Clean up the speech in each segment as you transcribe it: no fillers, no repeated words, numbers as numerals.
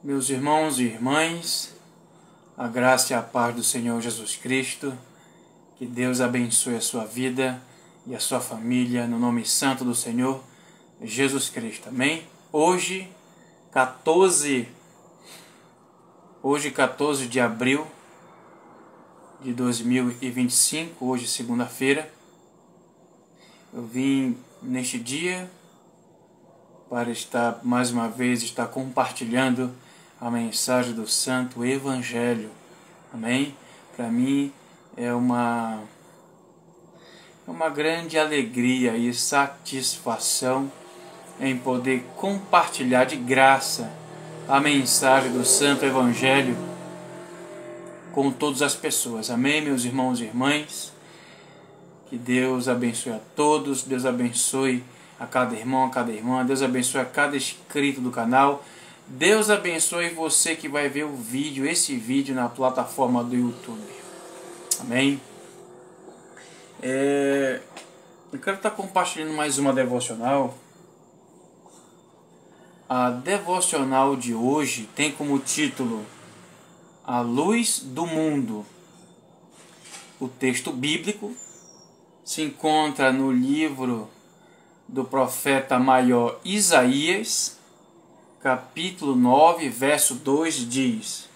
Meus irmãos e irmãs, a graça e a paz do Senhor Jesus Cristo, que Deus abençoe a sua vida e a sua família, no nome santo do Senhor Jesus Cristo, amém? Hoje, 14 de abril de 2025, hoje segunda-feira, eu vim neste dia para estar mais uma vez compartilhando a mensagem do Santo Evangelho, amém? Para mim é uma grande alegria e satisfação em poder compartilhar de graça a mensagem do Santo Evangelho com todas as pessoas, amém, meus irmãos e irmãs? Que Deus abençoe a todos, Deus abençoe a cada irmão, a cada irmã, Deus abençoe a cada inscrito do canal, Deus abençoe você que vai ver esse vídeo na plataforma do YouTube, amém? Eu quero estar compartilhando mais uma devocional. A devocional de hoje tem como título A Luz do Mundo. O texto bíblico se encontra no livro do profeta maior Isaías, capítulo 9, verso 2 diz: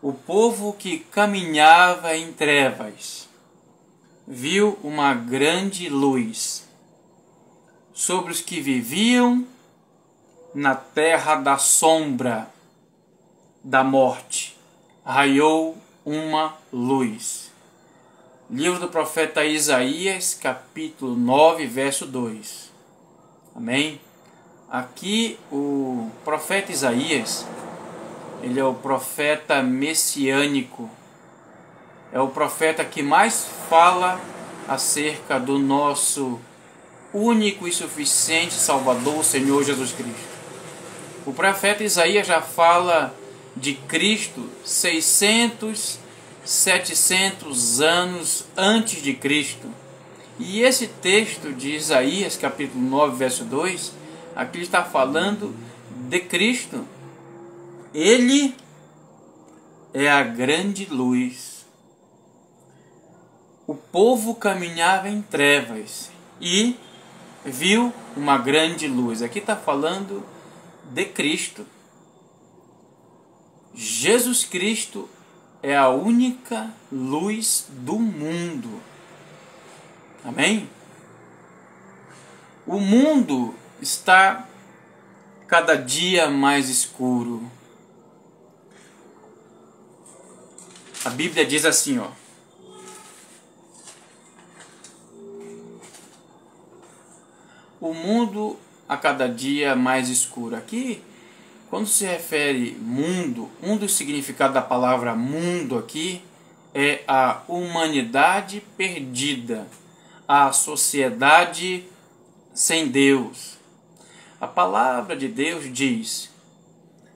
O povo que caminhava em trevas viu uma grande luz. Sobre os que viviam na terra da sombra da morte raiou uma luz. Livro do profeta Isaías, capítulo 9, verso 2. Amém? Aqui o profeta Isaías, ele é o profeta messiânico. É o profeta que mais fala acerca do nosso único e suficiente Salvador, o Senhor Jesus Cristo. O profeta Isaías já fala de Cristo 700 anos antes de Cristo. E esse texto de Isaías, capítulo 9, verso 2, aqui está falando de Cristo. Ele é a grande luz. O povo caminhava em trevas e viu uma grande luz. Aqui está falando de Cristo. Jesus Cristo é a única luz do mundo. Amém? O mundo está cada dia mais escuro. A Bíblia diz assim, ó: o mundo a cada dia mais escuro. Aqui, quando se refere mundo, um dos significados da palavra mundo aqui é a humanidade perdida, a sociedade sem Deus. A palavra de Deus diz,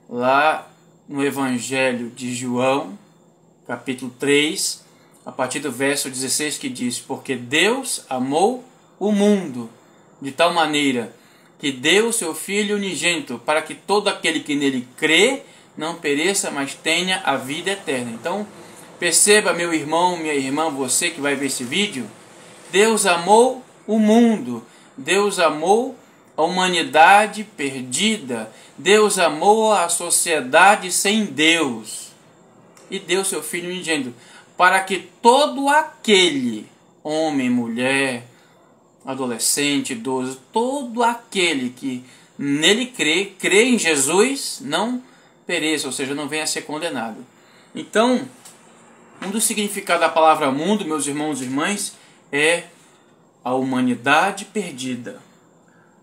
lá no Evangelho de João, capítulo 3, a partir do verso 16, que diz: Porque Deus amou o mundo de tal maneira que deu seu Filho unigênito, para que todo aquele que nele crê não pereça, mas tenha a vida eterna. Então, perceba, meu irmão, minha irmã, você que vai ver esse vídeo, Deus amou o mundo, Deus amou a humanidade perdida, Deus amou a sociedade sem Deus e deu seu Filho unigênito, para que todo aquele, homem, mulher, adolescente, idoso, todo aquele que nele crê em Jesus, não pereça, ou seja, não venha a ser condenado. Então, um dos significados da palavra mundo, meus irmãos e irmãs, é a humanidade perdida.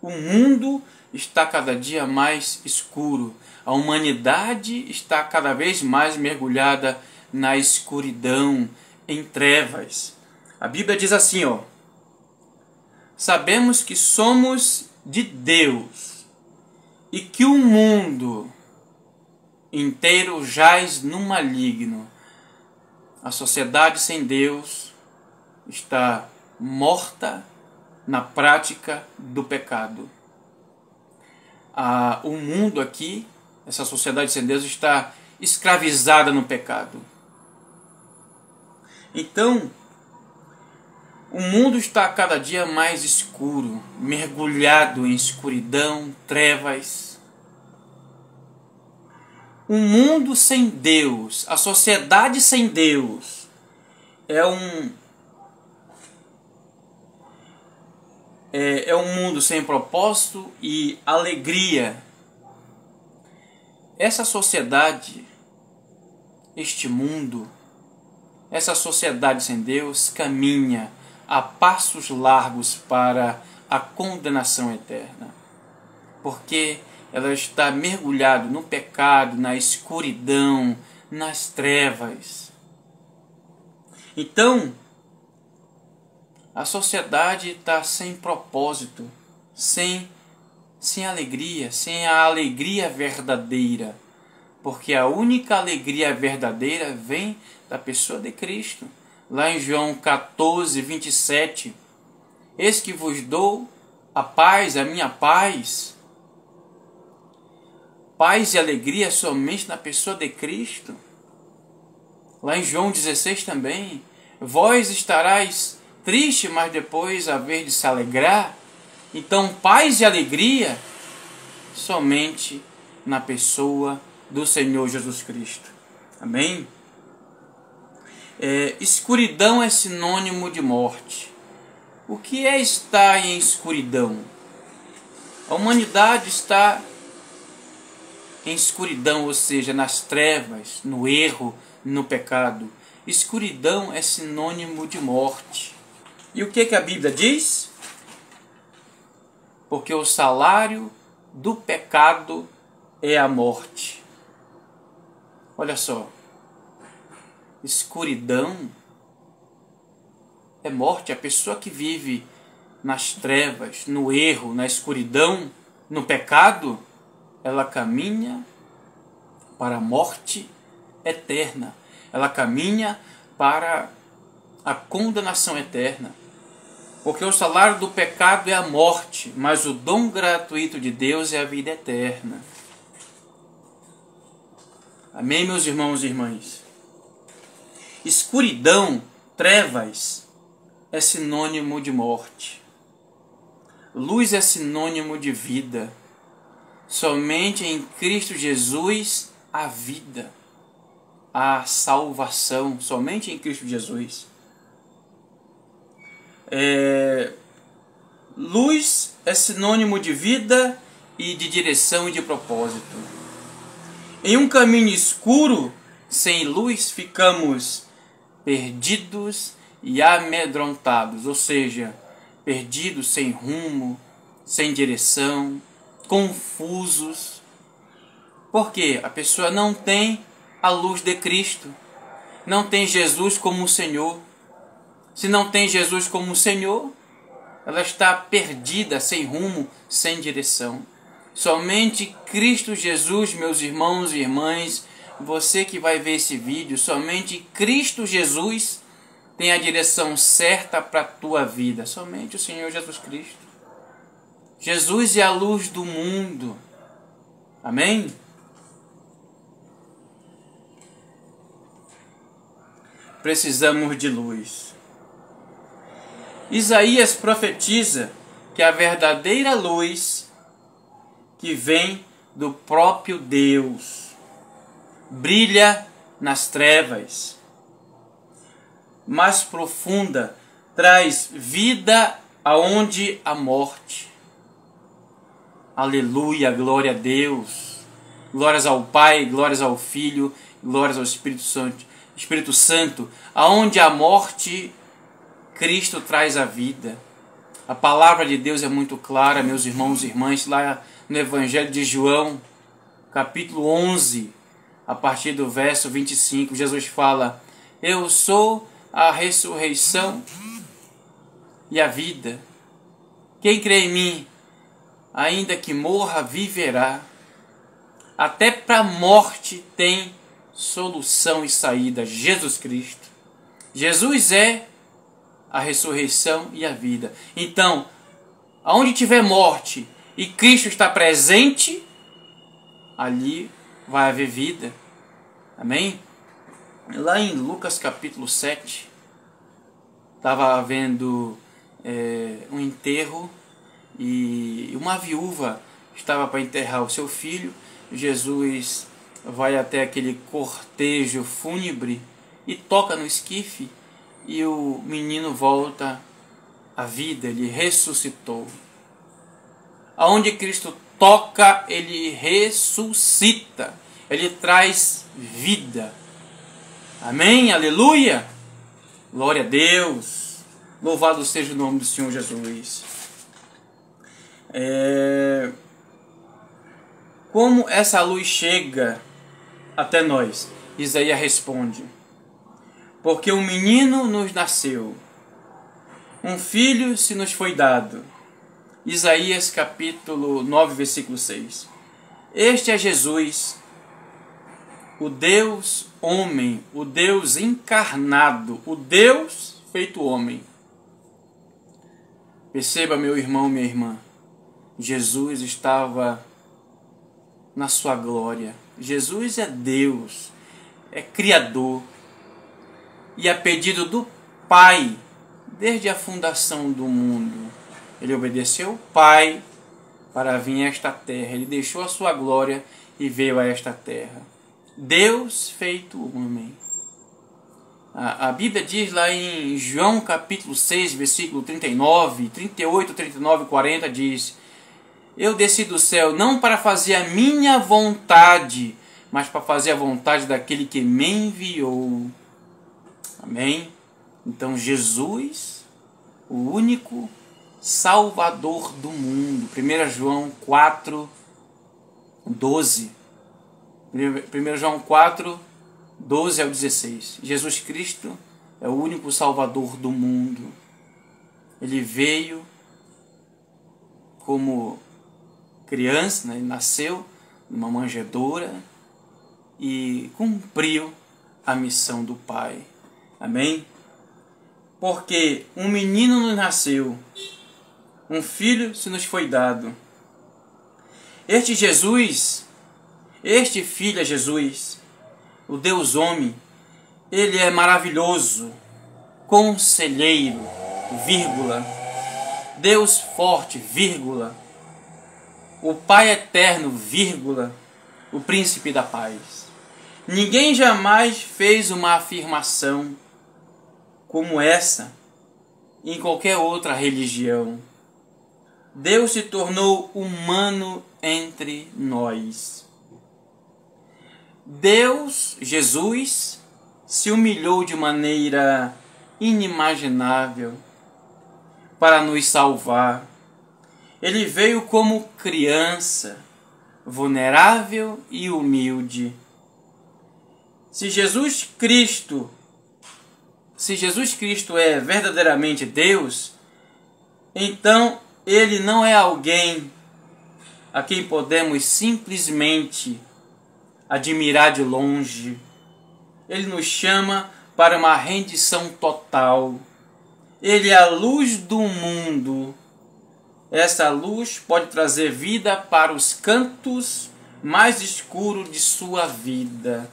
O mundo está cada dia mais escuro. A humanidade está cada vez mais mergulhada na escuridão, em trevas. A Bíblia diz assim, ó: Sabemos que somos de Deus e que o mundo inteiro jaz no maligno. A sociedade sem Deus está morta na prática do pecado. O mundo aqui Essa sociedade sem Deus está escravizada no pecado. Então, o mundo está cada dia mais escuro, mergulhado em escuridão, trevas. O mundo sem Deus, a sociedade sem Deus, é um mundo sem propósito e alegria. Essa sociedade, este mundo, essa sociedade sem Deus caminha a passos largos para a condenação eterna, porque ela está mergulhada no pecado, na escuridão, nas trevas. Então, a sociedade está sem propósito, sem alegria, sem a alegria verdadeira, porque a única alegria verdadeira vem da pessoa de Cristo. Lá em João 14, 27, eis que vos dou a paz, a minha paz. Paz e alegria somente na pessoa de Cristo. Lá em João 16 também, vós estarás triste, mas depois haver de se alegrar. Então, paz e alegria somente na pessoa do Senhor Jesus Cristo. Amém? Escuridão é sinônimo de morte. O que é estar em escuridão? A humanidade está em escuridão, ou seja, nas trevas, no erro, no pecado. Escuridão é sinônimo de morte. E o que a Bíblia diz? Porque o salário do pecado é a morte. Olha só. Escuridão é morte. A pessoa que vive nas trevas, no erro, na escuridão, no pecado, ela caminha para a morte eterna. Ela caminha para a condenação eterna. Porque o salário do pecado é a morte, mas o dom gratuito de Deus é a vida eterna. Amém, meus irmãos e irmãs? Escuridão, trevas, é sinônimo de morte. Luz é sinônimo de vida. Somente em Cristo Jesus há vida, há salvação. Somente em Cristo Jesus. Luz é sinônimo de vida e de direção e de propósito. Em um caminho escuro, sem luz, ficamos perdidos e amedrontados, ou seja, perdidos, sem rumo, sem direção, confusos. Porque a pessoa não tem a luz de Cristo, não tem Jesus como o Senhor. Se não tem Jesus como o Senhor, ela está perdida, sem rumo, sem direção. Somente Cristo Jesus, meus irmãos e irmãs, você que vai ver esse vídeo, somente Cristo Jesus tem a direção certa para a tua vida. Somente o Senhor Jesus Cristo. Jesus é a luz do mundo. Amém? Precisamos de luz. Isaías profetiza que a verdadeira luz que vem do próprio Deus brilha nas trevas, mais profunda, traz vida aonde há morte. Aleluia, glória a Deus. Glórias ao Pai, glórias ao Filho, glórias ao Espírito Santo. Aonde há morte, Cristo traz a vida. A palavra de Deus é muito clara, meus irmãos e irmãs, lá no Evangelho de João, capítulo 11, a partir do verso 25, Jesus fala: eu sou a ressurreição e a vida. Quem crê em mim, ainda que morra, viverá. Até para a morte tem solução e saída. Jesus Cristo. Jesus é a ressurreição e a vida. Então, aonde tiver morte e Cristo está presente, ali vai haver vida. Amém? Lá em Lucas capítulo 7, estava havendo um enterro e uma viúva estava para enterrar o seu filho. Jesus vai até aquele cortejo fúnebre e toca no esquife e o menino volta à vida, ele ressuscitou. Aonde Cristo toca, ele ressuscita, ele traz vida. Amém? Aleluia! Glória a Deus! Louvado seja o nome do Senhor Jesus. Como essa luz chega até nós? Isaías responde: porque um menino nos nasceu, um filho se nos foi dado. Isaías capítulo 9, versículo 6. Este é Jesus, o Deus homem, o Deus encarnado, o Deus feito homem. Perceba, meu irmão, minha irmã, Jesus estava na sua glória. Jesus é Deus, é Criador. E a pedido do Pai, desde a fundação do mundo, ele obedeceu o Pai para vir a esta terra. Ele deixou a sua glória e veio a esta terra. Deus feito homem. A Bíblia diz lá em João capítulo 6, versículo 39, 38, 39 e 40, diz: eu desci do céu não para fazer a minha vontade, mas para fazer a vontade daquele que me enviou. Amém? Então Jesus, o único Salvador do mundo. 1 João 4, 12. 1 João 4, 12 ao 16. Jesus Cristo é o único Salvador do mundo. Ele veio como criança, né? Ele nasceu numa manjedoura e cumpriu a missão do Pai. Amém? Porque um menino nos nasceu, um filho se nos foi dado. Este Jesus, este filho é Jesus, o Deus homem, ele é maravilhoso, conselheiro, vírgula, Deus forte, vírgula, o Pai eterno, vírgula, o príncipe da paz. Ninguém jamais fez uma afirmação como essa em qualquer outra religião. Deus se tornou humano entre nós. Deus, Jesus, se humilhou de maneira inimaginável para nos salvar. Ele veio como criança, vulnerável e humilde. Se Jesus Cristo é verdadeiramente Deus, então ele não é alguém a quem podemos simplesmente admirar de longe. Ele nos chama para uma rendição total. Ele é a luz do mundo. Essa luz pode trazer vida para os cantos mais escuros de sua vida.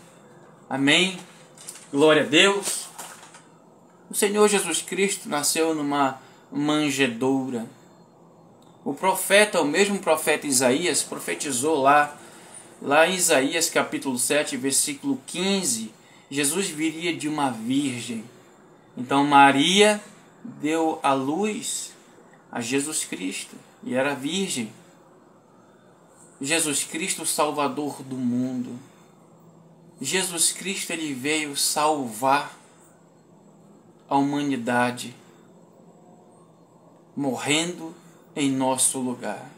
Amém? Glória a Deus. O Senhor Jesus Cristo nasceu numa manjedoura. O profeta, o mesmo profeta Isaías, profetizou lá em Isaías capítulo 7, versículo 15, Jesus viria de uma virgem. Então Maria deu à luz a Jesus Cristo e era virgem. Jesus Cristo, o Salvador do mundo. Jesus Cristo, ele veio salvar a humanidade, morrendo em nosso lugar.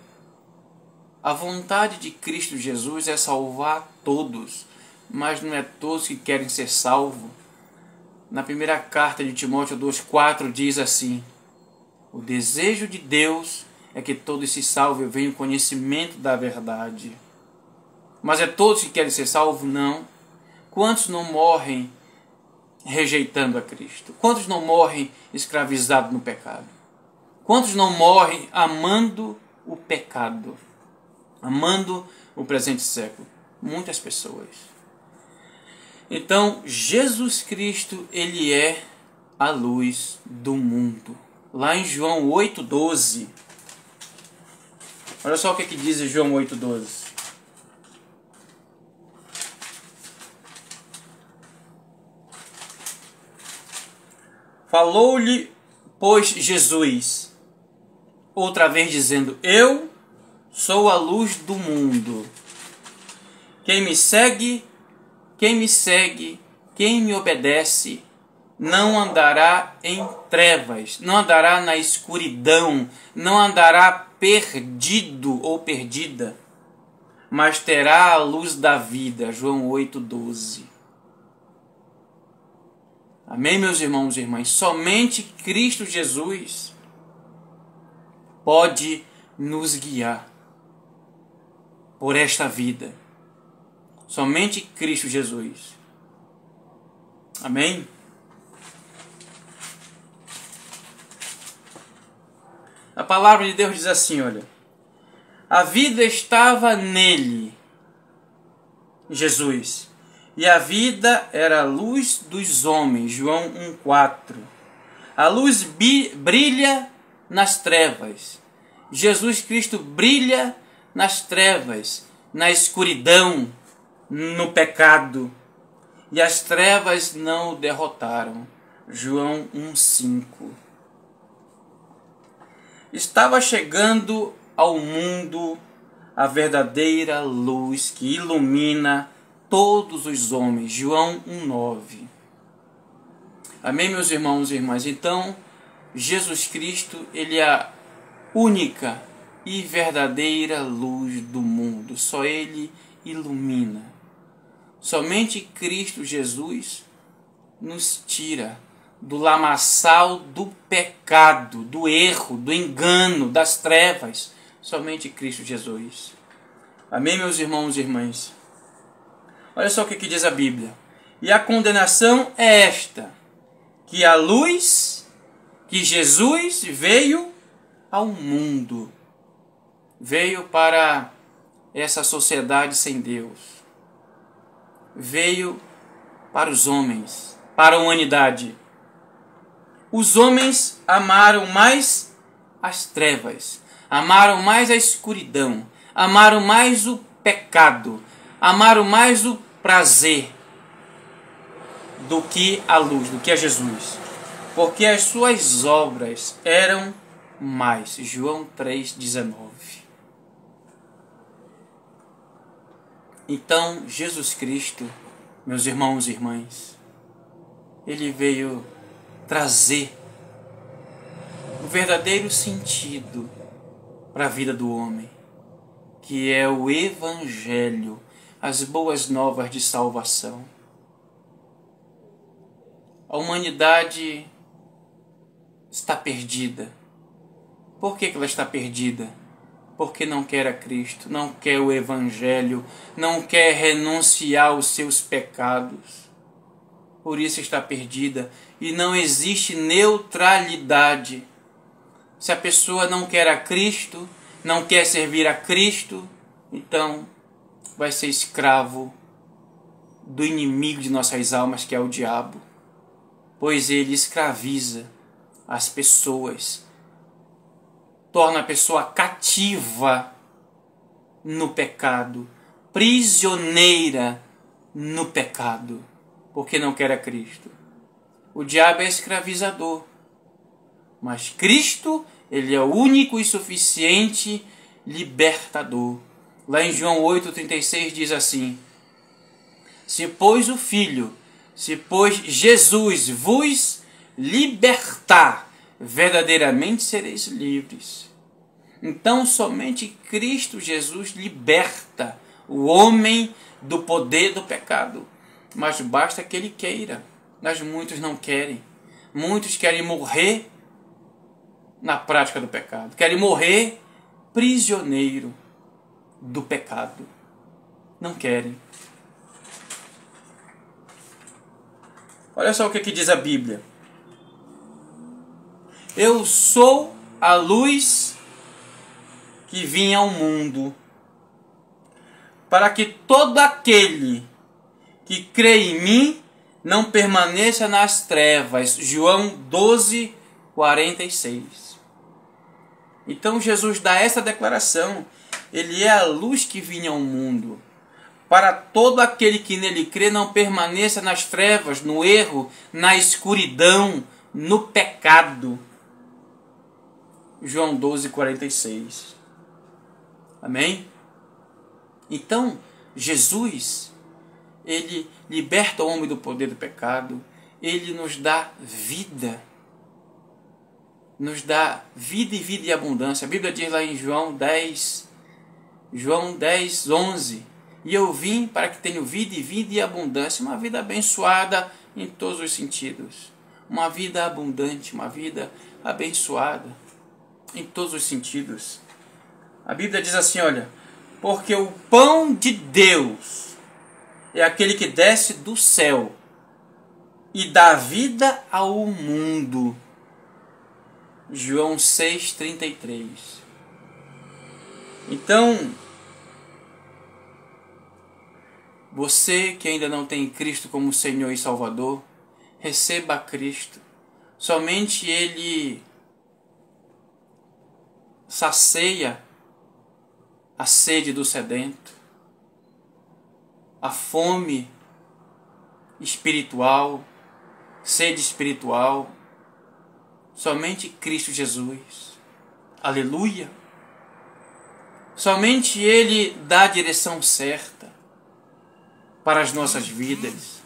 A vontade de Cristo Jesus é salvar todos, mas não é todos que querem ser salvos. Na primeira carta de Timóteo 2,4 diz assim: o desejo de Deus é que todos se salvem e venham ao conhecimento da verdade. Mas é todos que querem ser salvos? Não. Quantos não morrem rejeitando a Cristo? Quantos não morrem escravizados no pecado? Quantos não morrem amando o pecado? amando o presente século. Muitas pessoas. Então, Jesus Cristo, ele é a luz do mundo. Lá em João 8,12. Olha só o que diz João 8,12. Falou-lhe, pois, Jesus, outra vez dizendo: eu sou a luz do mundo. Quem me segue, quem me obedece, não andará em trevas, não andará na escuridão, não andará perdido ou perdida, mas terá a luz da vida. João 8,12. Amém, meus irmãos e irmãs? Somente Cristo Jesus pode nos guiar por esta vida. Somente Cristo Jesus. Amém? A palavra de Deus diz assim, olha: a vida estava nele, Jesus, e a vida era a luz dos homens. João 1,4. A luz brilha nas trevas. Jesus Cristo brilha nas trevas, na escuridão, no pecado. E as trevas não o derrotaram. João 1,5. Estava chegando ao mundo a verdadeira luz que ilumina todos os homens. João 1,9. Amém, meus irmãos e irmãs? Então, Jesus Cristo, ele é a única e verdadeira luz do mundo. Só ele ilumina. Somente Cristo Jesus nos tira do lamaçal do pecado, do erro, do engano, das trevas. Somente Cristo Jesus. Amém, meus irmãos e irmãs? Olha só o que diz a Bíblia. E a condenação é esta: que a luz, que Jesus veio ao mundo. Veio para essa sociedade sem Deus. Veio para os homens, para a humanidade. Os homens amaram mais as trevas, amaram mais a escuridão, amaram mais o pecado, amaram mais o prazer do que a luz, do que a Jesus. Porque as suas obras eram mais. João 3,19. Então, Jesus Cristo, meus irmãos e irmãs, ele veio trazer o verdadeiro sentido para a vida do homem, que é o Evangelho, as boas novas de salvação. A humanidade está perdida. Por que ela está perdida? Porque não quer a Cristo, não quer o Evangelho, não quer renunciar aos seus pecados. Por isso está perdida. E não existe neutralidade. Se a pessoa não quer a Cristo, não quer servir a Cristo, então vai ser escravo do inimigo de nossas almas, que é o diabo. Pois ele escraviza as pessoas, torna a pessoa cativa no pecado, prisioneira no pecado, porque não quer a Cristo. O diabo é escravizador, mas Cristo, ele é o único e suficiente libertador. Lá em João 8,36 diz assim: se pois o Filho, se pois Jesus vos libertar, verdadeiramente sereis livres. Então somente Cristo Jesus liberta o homem do poder do pecado. Mas basta que ele queira. Mas muitos não querem. Muitos querem morrer na prática do pecado. Querem morrer prisioneiro do pecado. Não querem. Olha só o que diz a Bíblia. Eu sou a luz que vinha ao mundo. para que todo aquele que crê em mim não permaneça nas trevas. João 12, 46. Então Jesus dá essa declaração. Ele é a luz que vinha ao mundo. Para todo aquele que nele crê não permaneça nas trevas, no erro, na escuridão, no pecado. João 12, 46. Amém? Então, Jesus, ele liberta o homem do poder do pecado. Ele nos dá vida. Nos dá vida e vida e abundância. A Bíblia diz lá em João 10, 11. E eu vim para que tenham vida e vida e abundância. Uma vida abençoada em todos os sentidos. Uma vida abundante, uma vida abençoada em todos os sentidos. A Bíblia diz assim, olha, porque o pão de Deus é aquele que desce do céu e dá vida ao mundo. João 6,33. Então, você que ainda não tem Cristo como Senhor e Salvador, receba Cristo. Somente Ele sacia a sede do sedento, a fome espiritual, sede espiritual. Somente Cristo Jesus. Aleluia. Somente Ele dá a direção certa para as nossas vidas.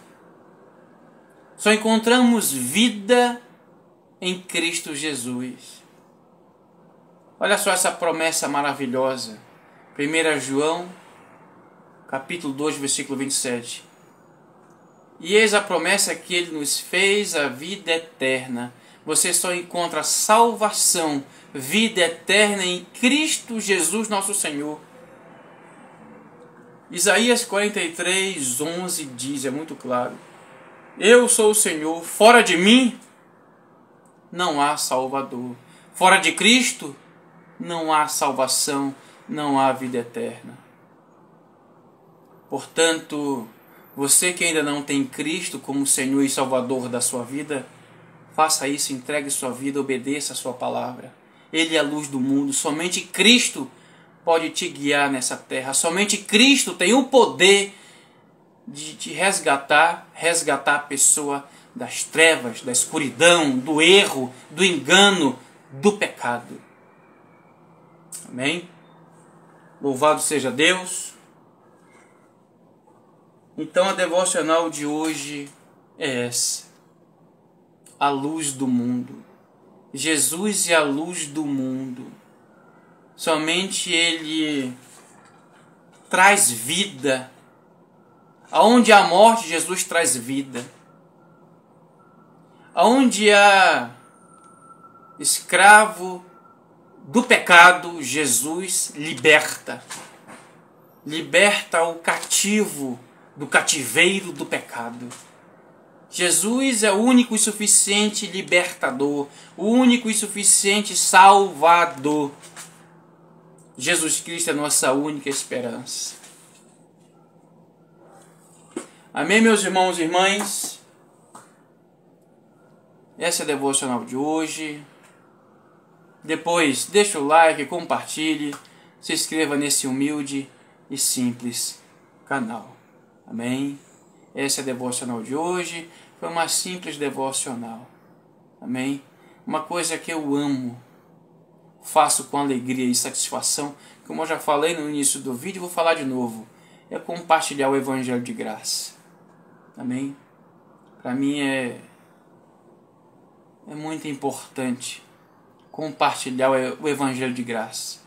Só encontramos vida em Cristo Jesus. Olha só essa promessa maravilhosa. 1 João, capítulo 2, versículo 27. E eis a promessa que Ele nos fez, a vida eterna. Você só encontra salvação, vida eterna em Cristo Jesus, nosso Senhor. Isaías 43, 11 diz, é muito claro: eu sou o Senhor, fora de mim não há Salvador. Fora de Cristo não há salvação, não há vida eterna. Portanto, você que ainda não tem Cristo como Senhor e Salvador da sua vida, faça isso, entregue sua vida, obedeça a sua palavra. Ele é a luz do mundo. Somente Cristo pode te guiar nessa terra. Somente Cristo tem o poder de te resgatar a pessoa das trevas, da escuridão, do erro, do engano, do pecado. Amém? Louvado seja Deus. Então a devocional de hoje é essa: a luz do mundo. Jesus é a luz do mundo. Somente Ele traz vida. Aonde há morte, Jesus traz vida. Aonde há escravo do pecado, Jesus liberta. Liberta o cativo do cativeiro do pecado. Jesus é o único e suficiente libertador, o único e suficiente salvador. Jesus Cristo é a nossa única esperança. Amém, meus irmãos e irmãs? Essa é a devocional de hoje. Depois, deixa o like, compartilhe, se inscreva nesse humilde e simples canal. Amém? Essa é a devocional de hoje. Foi uma simples devocional. Amém? Uma coisa que eu amo, faço com alegria e satisfação, como eu já falei no início do vídeo, vou falar de novo, é compartilhar o Evangelho de graça. Amém? Para mim é muito importante compartilhar o Evangelho de graça.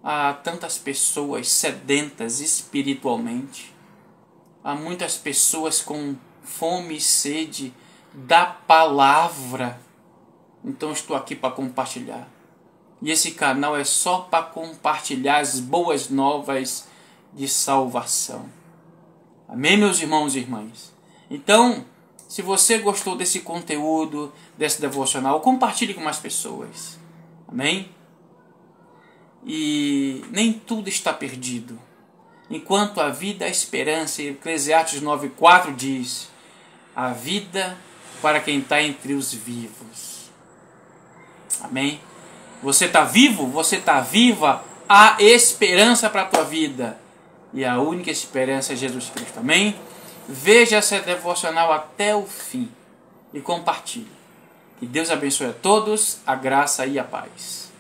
Há tantas pessoas sedentas espiritualmente. Há muitas pessoas com fome e sede da palavra. Então estou aqui para compartilhar. E esse canal é só para compartilhar as boas novas de salvação. Amém, meus irmãos e irmãs? Então, se você gostou desse conteúdo, desse devocional, compartilhe com mais pessoas. Amém? E nem tudo está perdido. enquanto a vida, a esperança. E Eclesiastes 9,4 diz: a vida para quem está entre os vivos. Amém? Você está vivo? Você está viva? Há esperança para a tua vida. E a única esperança é Jesus Cristo. Amém? Veja essa devocional até o fim e compartilhe. Que Deus abençoe a todos, a graça e a paz.